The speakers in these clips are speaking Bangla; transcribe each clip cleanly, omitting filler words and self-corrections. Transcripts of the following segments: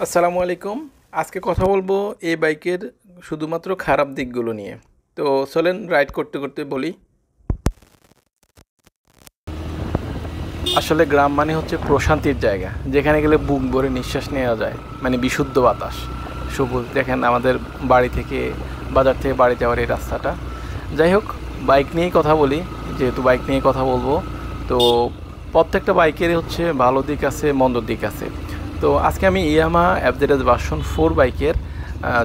আসসালামু আলাইকুম। আজকে কথা বলবো এই বাইকের শুধুমাত্র খারাপ দিকগুলো নিয়ে। তো চলেন রাইড করতে করতে বলি। আসলে গ্রাম মানে হচ্ছে প্রশান্তির জায়গা, যেখানে গেলে বুক ভরে নিঃশ্বাস নেওয়া যায়, মানে বিশুদ্ধ বাতাস, সবুজ। দেখেন আমাদের বাড়ি থেকে, বাজার থেকে বাড়ি যাওয়ার এই রাস্তাটা। যাই হোক, বাইক নিয়েই কথা বলি, যেহেতু বাইক নিয়ে কথা বলবো। তো প্রত্যেকটা বাইকেরই হচ্ছে ভালো দিক আছে, মন্দ দিক আছে। তো আজকে আমি ইয়ামাহা এফজেডএস ভার্সন 4 বাইকের,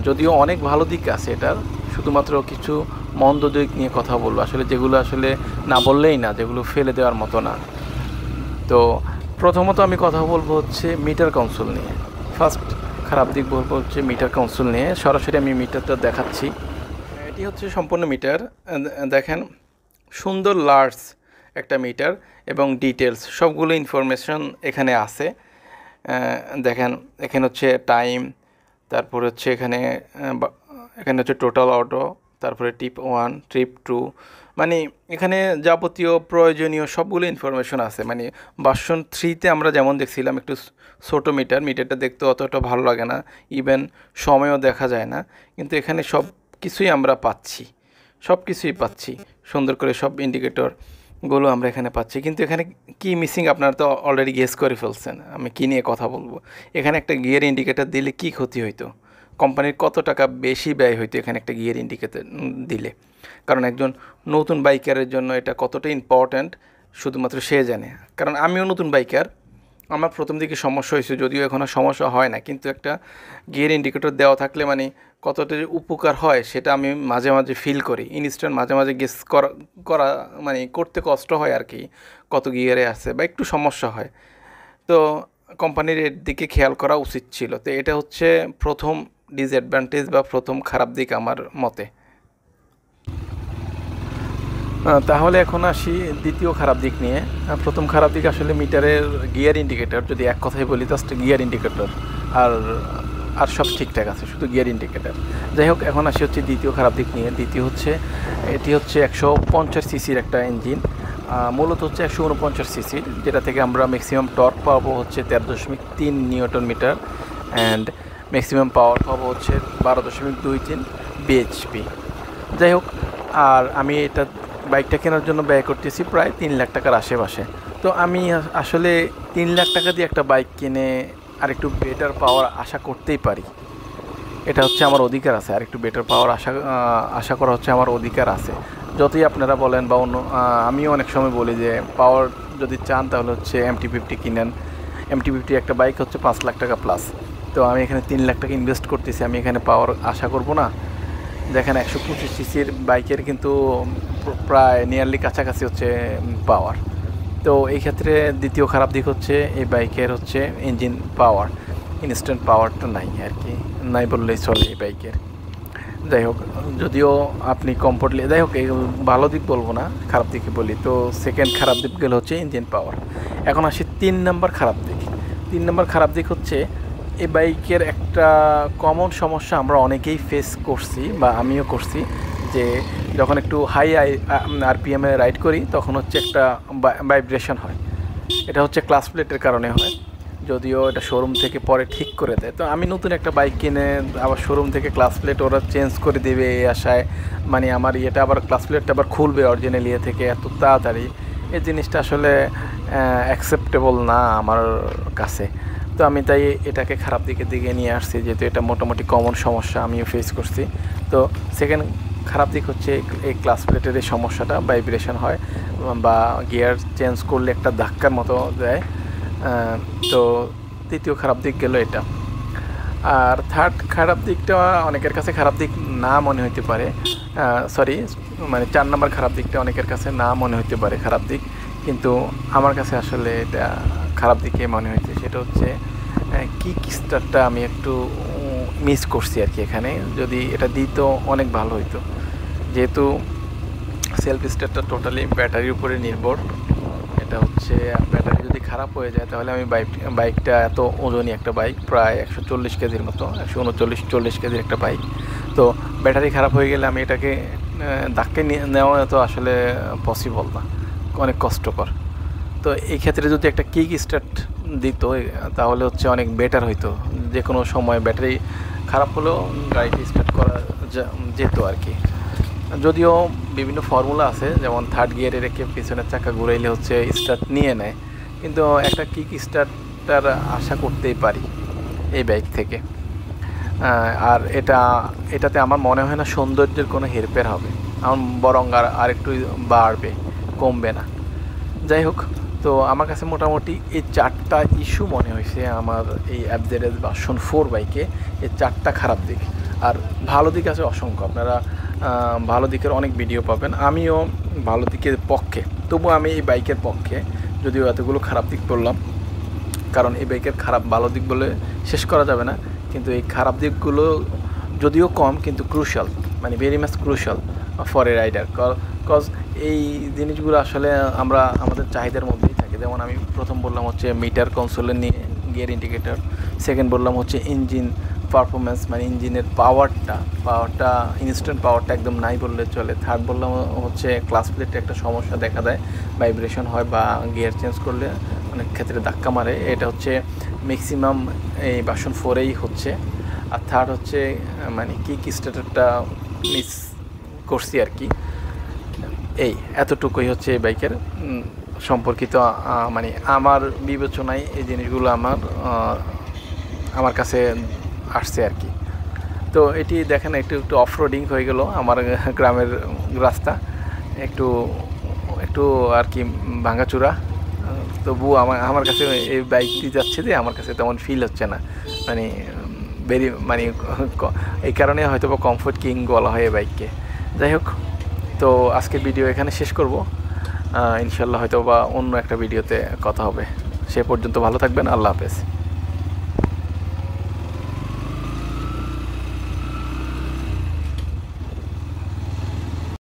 যদিও অনেক ভালো দিক আছে এটার, শুধুমাত্র কিছু মন্দ দিক নিয়ে কথা বলবো, আসলে যেগুলো আসলে না বললেই না, যেগুলো ফেলে দেওয়ার মতো না। তো প্রথমত আমি কথা বলবো হচ্ছে মিটার কনসোল নিয়ে। ফার্স্ট খারাপ দিক বলবো হচ্ছে মিটার কনসোল নিয়ে। সরাসরি আমি মিটারটা দেখাচ্ছি। এটি হচ্ছে সম্পূর্ণ মিটার। দেখেন, সুন্দর লার্জ একটা মিটার এবং ডিটেলস সবগুলো ইনফরমেশন এখানে আছে। দেখেন, এখানে হচ্ছে টাইম, তারপরে হচ্ছে এখানে হচ্ছে টোটাল অটো, তারপরে ট্রিপ 1, ট্রিপ 2, মানে এখানে যাবতীয় প্রয়োজনীয় সবগুলো ইনফরমেশন আছে। মানে ভার্সন 3তে আমরা যেমন দেখছিলাম একটু ছোটো মিটারটা দেখতে অতটা ভালো লাগে না, ইভেন সময়ও দেখা যায় না, কিন্তু এখানে সব কিছুই আমরা পাচ্ছি, সব কিছুই পাচ্ছি সুন্দর করে, সব ইন্ডিকেটরগুলো আমরা এখানে পাচ্ছি। কিন্তু এখানে কি মিসিং আপনারা তো অলরেডি গেস করে ফেলছেন আমি কী নিয়ে কথা বলবো। এখানে একটা গিয়ার ইন্ডিকেটর দিলে কি ক্ষতি হইতো, কোম্পানির কত টাকা বেশি ব্যয় হইতো এখানে একটা গিয়ার ইন্ডিকেটর দিলে। কারণ একজন নতুন বাইকারের জন্য এটা কতটা ইম্পর্ট্যান্ট শুধুমাত্র সে জানে। কারণ আমিও নতুন বাইকার, আমার প্রথম দিকে সমস্যা হয়েছে, যদিও এখন আর সমস্যা হয় না, কিন্তু একটা গিয়ার ইন্ডিকেটর দেওয়া থাকলে মানে কতটা যে উপকার হয় সেটা আমি মাঝে মাঝে ফিল করি। ইনস্ট্যান্ট মাঝে মাঝে গেস করা করা মানে করতে কষ্ট হয় আর কি, কত গিয়ারে আছে বা একটু সমস্যা হয়। তো কোম্পানির এর দিকে খেয়াল করা উচিত ছিল। তো এটা হচ্ছে প্রথম ডিসঅ্যাডভান্টেজ বা প্রথম খারাপ দিক আমার মতে। তাহলে এখন আসি দ্বিতীয় খারাপ দিক নিয়ে। প্রথম খারাপ দিক আসলে মিটারের গিয়ার ইন্ডিকেটর, যদি এক কথায় বলি জাস্ট গিয়ার ইন্ডিকেটর। আর আর সব ঠিকঠাক আছে, শুধু গিয়ার ইন্ডিকেটর। যাই হোক, এখন আসি হচ্ছে দ্বিতীয় খারাপ দিক নিয়ে। দ্বিতীয় হচ্ছে, এটি হচ্ছে 150 সিসির একটা ইঞ্জিন, মূলত হচ্ছে 149 সিসির, যেটা থেকে আমরা ম্যাক্সিমাম টর্ক পাবো হচ্ছে 13.3 newton metre, and maximum power পাবো হচ্ছে 12.23 বিএইচপি। যাই হোক, আর আমি এটা বাইকটা কেনার জন্য ব্যয় করতেছি প্রায় 3 লাখ টাকার আশেপাশে। তো আমি আসলে 3 লাখ টাকা দিয়ে একটা বাইক কিনে আর একটু বেটার পাওয়ার আশা করতেই পারি। এটা হচ্ছে আমার অধিকার আছে, আর একটু বেটার পাওয়ার আশা করা হচ্ছে আমার অধিকার আছে। যতই আপনারা বলেন বা অন্য, আমিও অনেক সময় বলি যে পাওয়ার যদি চান তাহলে হচ্ছে MT-50 কিনেন। MT-50 একটা বাইক হচ্ছে 5 লাখ টাকা প্লাস। তো আমি এখানে 3 লাখ টাকা ইনভেস্ট করতেছি, আমি এখানে পাওয়ার আশা করব না? দেখেন, 125 সিসির বাইকের কিন্তু প্রায় নিয়ারলি কাছাকাছি হচ্ছে পাওয়ার। তো এই ক্ষেত্রে দ্বিতীয় খারাপ দিক হচ্ছে এই বাইকের হচ্ছে ইঞ্জিন পাওয়ার, ইনস্ট্যান্ট পাওয়ারটা নাই আর কি, নাই বললেই চলে এই বাইকের। যাই হোক, যদিও আপনি কমফোর্টলি, যাই হোক, এই ভালো দিক বলবো না, খারাপ দিকে বলি। তো সেকেন্ড খারাপ দিক গেলে হচ্ছে ইঞ্জিন পাওয়ার। এখন আসি 3 নম্বর খারাপ দিক। 3 নম্বর খারাপ দিক হচ্ছে এই বাইকের একটা কমন সমস্যা আমরা অনেকেই ফেস করছি বা আমিও করছি, যে যখন একটু হাই আরপিএমে রাইড করি তখন হচ্ছে একটা ভাইব্রেশন হয়। এটা হচ্ছে ক্লাস প্লেটের কারণে হয়, যদিও এটা শোরুম থেকে পরে ঠিক করে দেয়। তো আমি নতুন একটা বাইক কিনে আবার শোরুম থেকে ক্লাস প্লেট ওরা চেঞ্জ করে দেবে এই আশায়, মানে আমার ইয়েটা আবার ক্লাস প্লেটটা আবার খুলবে অরিজিনাল ইয়ে থেকে এত তাড়াতাড়ি, এই জিনিসটা আসলে অ্যাকসেপ্টেবল না আমার কাছে। তো আমি তাই এটাকে খারাপ দিকে নিয়ে আসছি, যেহেতু এটা মোটামুটি কমন সমস্যা, আমিও ফেস করছি। তো সেকেন্ড খারাপ দিক হচ্ছে এই ক্লাস প্লেটের এই সমস্যাটা, ভাইব্রেশন হয় বা গিয়ার চেঞ্জ করলে একটা ধাক্কার মতো দেয়। তো তৃতীয় খারাপ দিক গেল এটা। আর থার্ড খারাপ দিকটা অনেকের কাছে খারাপ দিক না মনে হইতে পারে, সরি, মানে 4 নম্বর খারাপ দিকটা অনেকের কাছে না মনে হইতে পারে খারাপ দিক, কিন্তু আমার কাছে আসলে এটা খারাপ দিকে মনে হয়েছে। সেটা হচ্ছে কিক স্টার্টটা আমি একটু মিস করছি আর কি এখানে, যদি এটা দিত অনেক ভালো হইতো। যেহেতু সেলফ স্টার্টটা টোটালি ব্যাটারির উপরে নির্ভর, এটা হচ্ছে ব্যাটারি যদি খারাপ হয়ে যায় তাহলে আমি বাইকটা এত ওজনই একটা বাইক, প্রায় 140 কেজির মতো, 139-40 কেজির একটা বাইক। তো ব্যাটারি খারাপ হয়ে গেলে আমি এটাকে ধাক্কে নেওয়া তো আসলে পসিবল না, অনেক কষ্টকর। তো এই ক্ষেত্রে যদি একটা কিক স্টার্ট দিত তাহলে হচ্ছে অনেক বেটার হইতো, যে কোনো সময় ব্যাটারি খারাপ হলেও গাড়িটি স্টার্ট করা যেত আর কি। যদিও বিভিন্ন ফর্মুলা আছে, যেমন থার্ড গিয়ারে রেখে পিছনের চাকা ঘুরাইলে হচ্ছে স্টার্ট নিয়ে নেয়, কিন্তু একটা কিক স্টার্টার আশা করতেই পারি এই বাইক থেকে। আর এটাতে আমার মনে হয় না সৌন্দর্যের কোনো হেরফের হবে, আমার বরং আর একটু বাড়বে, কমবে না। যাই হোক, তো আমার কাছে মোটামুটি এই 4টা ইস্যু মনে হয়েছে আমার এই FZS ভার্সন 4 বাইকে, এই 4টা খারাপ দিক। আর ভালো দিক আছে অসংখ্য, আপনারা ভালো দিকের অনেক ভিডিও পাবেন, আমিও ভালো দিকের পক্ষে, তবু আমি এই বাইকের পক্ষে, যদিও এতগুলো খারাপ দিক বললাম, কারণ এই বাইকের ভালো দিক বলে শেষ করা যাবে না, কিন্তু এই খারাপ দিকগুলো যদিও কম কিন্তু ক্রুশাল, মানে very much crucial for a rider. Cause এই জিনিসগুলো আসলে আমরা আমাদের চাহিদার মধ্যেই থাকে। যেমন আমি প্রথম বললাম হচ্ছে মিটার কনসোলের নিয়ে গিয়ার ইন্ডিকেটর, সেকেন্ড বললাম হচ্ছে ইঞ্জিন পারফরমেন্স, মানে ইঞ্জিনের পাওয়ারটা ইনস্ট্যান্ট পাওয়ারটা একদম নাই বললে চলে। থার্ড বললাম হচ্ছে ক্লাস প্লেটে একটা সমস্যা দেখা দেয়, ভাইব্রেশন হয় বা গিয়ার চেঞ্জ করলে অনেক ক্ষেত্রে ধাক্কা মারে, এটা হচ্ছে ম্যাক্সিমাম এই ভার্সন 4-এই হচ্ছে। আর থার্ড হচ্ছে মানে কিক স্টার্টারটা মিস করছি আর কি। এই এতটুকুই হচ্ছে এই বাইকের সম্পর্কিত, মানে আমার বিবেচনায় এই জিনিসগুলো আমার কাছে আসছে আর কি। তো এটি দেখেন একটু অফ রোডিং হয়ে গেল আমার গ্রামের রাস্তা, একটু আর কি ভাঙাচুরা, তবুও আমার কাছে এই বাইকটি যাচ্ছে যে আমার কাছে তেমন ফিল হচ্ছে না, মানে এই কারণে হয়তো বা কমফোর্ট কিং বলা হয় এই বাইককে। যাই হোক, তো আজকের ভিডিও এখানে শেষ করব, ইনশাল্লাহ হয়তো বা অন্য একটা ভিডিওতে কথা হবে। সে পর্যন্ত ভালো থাকবেন, আল্লাহ হাফেজ।